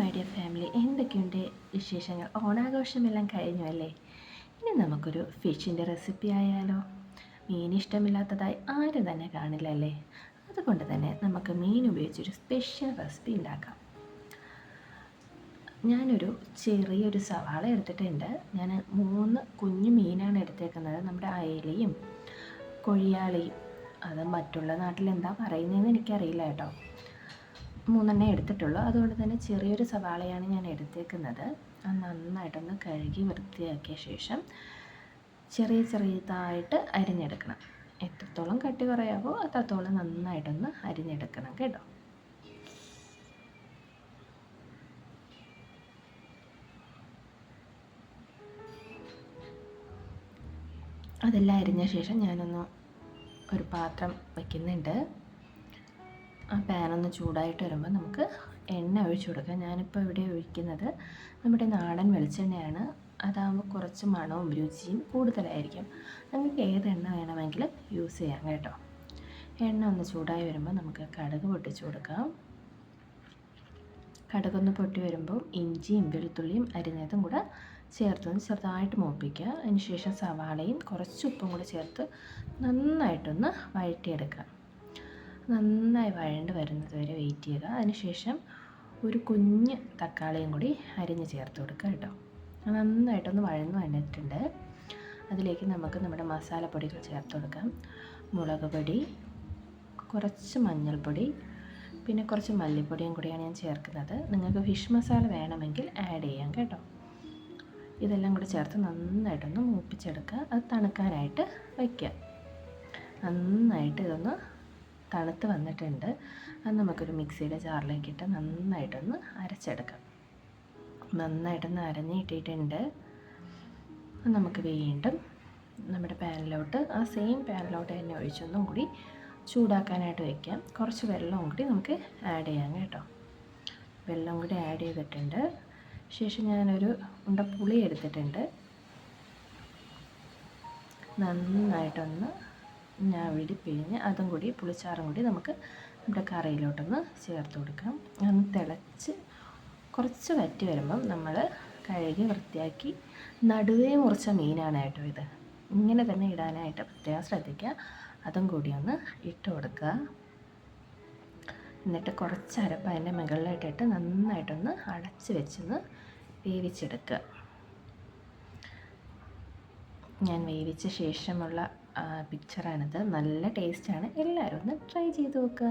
My dear family, എന്തൊക്കെയുണ്ട് വിശേഷങ്ങൾ? ഓണാഘോഷമെല്ലാം കഴിഞ്ഞു അല്ലേ? ഇനി നമുക്കൊരു ഫിഷിൻ്റെ റെസിപ്പി ആയാലോ? മീൻ ഇഷ്ടമില്ലാത്തതായി ആരും തന്നെ കാണില്ല അല്ലേ? അതുകൊണ്ട് തന്നെ നമുക്ക് മീൻ ഉപയോഗിച്ചൊരു സ്പെഷ്യൽ റെസിപ്പി ഉണ്ടാക്കാം. ഞാനൊരു ചെറിയൊരു സവാള എടുത്തിട്ടുണ്ട്. ഞാൻ 3 കുഞ്ഞു മീനാണ് എടുത്തേക്കുന്നത്. നമ്മുടെ അയലയും കൊഴിയാളിയും. അത് മറ്റുള്ള നാട്ടിൽ എന്താ പറയുന്നതെന്ന് എനിക്കറിയില്ല കേട്ടോ. 3 എടുത്തിട്ടുള്ളൂ. അതുകൊണ്ട് തന്നെ ചെറിയൊരു സവാളയാണ് ഞാൻ എടുത്തേക്കുന്നത്. അത് നന്നായിട്ടൊന്ന് കഴുകി വൃത്തിയാക്കിയ ശേഷം ചെറിയതായിട്ട് അരിഞ്ഞെടുക്കണം. എത്രത്തോളം കട്ടി കുറയാവോ അത്രത്തോളം നന്നായിട്ടൊന്ന് അരിഞ്ഞെടുക്കണം കേട്ടോ. അതെല്ലാം അരിഞ്ഞ ശേഷം ഞാനൊന്ന് ഒരു പാത്രം വയ്ക്കുന്നുണ്ട്. ആ പാനൊന്ന് ചൂടായിട്ട് വരുമ്പോൾ നമുക്ക് എണ്ണ ഒഴിച്ചു കൊടുക്കാം. ഞാനിപ്പോൾ ഇവിടെ ഒഴിക്കുന്നത് നമ്മുടെ നാടൻ വെളിച്ചെണ്ണയാണ്. അതാകുമ്പോൾ കുറച്ച് മണവും രുചിയും കൂടുതലായിരിക്കും. നമുക്ക് ഏത് എണ്ണ വേണമെങ്കിലും യൂസ് ചെയ്യാം കേട്ടോ. എണ്ണ ഒന്ന് ചൂടായി വരുമ്പോൾ നമുക്ക് കടുക് പൊട്ടിച്ചു കൊടുക്കാം. കടുകൊന്ന് പൊട്ടി വരുമ്പോൾ ഇഞ്ചിയും വെളുത്തുള്ളിയും അരിഞ്ഞതും കൂടെ ചേർത്തൊന്ന് ചെറുതായിട്ട് മൂപ്പിക്കുക. അതിനുശേഷം സവാളയും കുറച്ച് ഉപ്പും കൂടെ ചേർത്ത് നന്നായിട്ടൊന്ന് വഴറ്റിയെടുക്കുക. നന്നായി വഴണ്ട് വരുന്നത് വരെ വെയിറ്റ് ചെയ്യുക. അതിനുശേഷം ഒരു കുഞ്ഞ് തക്കാളിയും കൂടി അരിഞ്ഞ് ചേർത്ത് കൊടുക്കുക കേട്ടോ. നന്നായിട്ടൊന്ന് വഴന്ന് വന്നിട്ടുണ്ട്. അതിലേക്ക് നമുക്ക് നമ്മുടെ മസാലപ്പൊടികൾ ചേർത്ത് കൊടുക്കാം. മുളക് പൊടി, കുറച്ച് മഞ്ഞൾപ്പൊടി, പിന്നെ കുറച്ച് മല്ലിപ്പൊടിയും കൂടിയാണ് ഞാൻ ചേർക്കുന്നത്. നിങ്ങൾക്ക് ഫിഷ് മസാല വേണമെങ്കിൽ ആഡ് ചെയ്യാം കേട്ടോ. ഇതെല്ലാം കൂടി ചേർത്ത് നന്നായിട്ടൊന്ന് മൂപ്പിച്ചെടുക്കുക. അത് തണുക്കാനായിട്ട് വയ്ക്കുക. നന്നായിട്ട് ഇതൊന്ന് തണുത്ത് വന്നിട്ടുണ്ട്. അത് നമുക്കൊരു മിക്സിയുടെ ജാറിലേക്കിട്ട് നന്നായിട്ടൊന്ന് അരച്ചെടുക്കാം. നന്നായിട്ടൊന്ന് അരഞ്ഞിട്ടിട്ടുണ്ട്. നമുക്ക് വീണ്ടും നമ്മുടെ പാനിലോട്ട് ആ സെയിം പാനിലോട്ട് തന്നെ ഒഴിച്ചൊന്നും കൂടി ചൂടാക്കാനായിട്ട് വയ്ക്കാം. കുറച്ച് വെള്ളവും കൂടി നമുക്ക് ആഡ് ചെയ്യാം കേട്ടോ. വെള്ളം കൂടി ആഡ് ചെയ്തിട്ടുണ്ട്. ശേഷം ഞാനൊരു ഉണ്ട പുളി എടുത്തിട്ടുണ്ട്. നന്നായിട്ടൊന്ന് ഞാവിടി പിഴിഞ്ഞ് അതും കൂടി പുളിച്ചാറും കൂടി നമുക്ക് നമ്മുടെ കറിയിലോട്ടൊന്ന് ചേർത്ത് കൊടുക്കാം. ഒന്ന് തിളച്ച് കുറച്ച് വറ്റി വരുമ്പം നമ്മൾ കഴുകി വൃത്തിയാക്കി നടുവേ മുറിച്ച മീനാണ് കേട്ടോ ഇത്. ഇങ്ങനെ തന്നെ ഇടാനായിട്ട് പ്രത്യേകം ശ്രദ്ധിക്കുക. അതും കൂടി ഒന്ന് ഇട്ട് കൊടുക്കുക. എന്നിട്ട് കുറച്ച് അരപ്പ് അതിൻ്റെ മുകളിലായിട്ടിട്ട് നന്നായിട്ടൊന്ന് അടച്ച് വെച്ചൊന്ന് വേവിച്ചെടുക്കുക. ഞാൻ വേവിച്ച ശേഷമുള്ള പിക്ചറാണിത്. നല്ല ടേസ്റ്റാണ്. എല്ലാവരും ഒന്ന് ട്രൈ ചെയ്ത് നോക്കുക.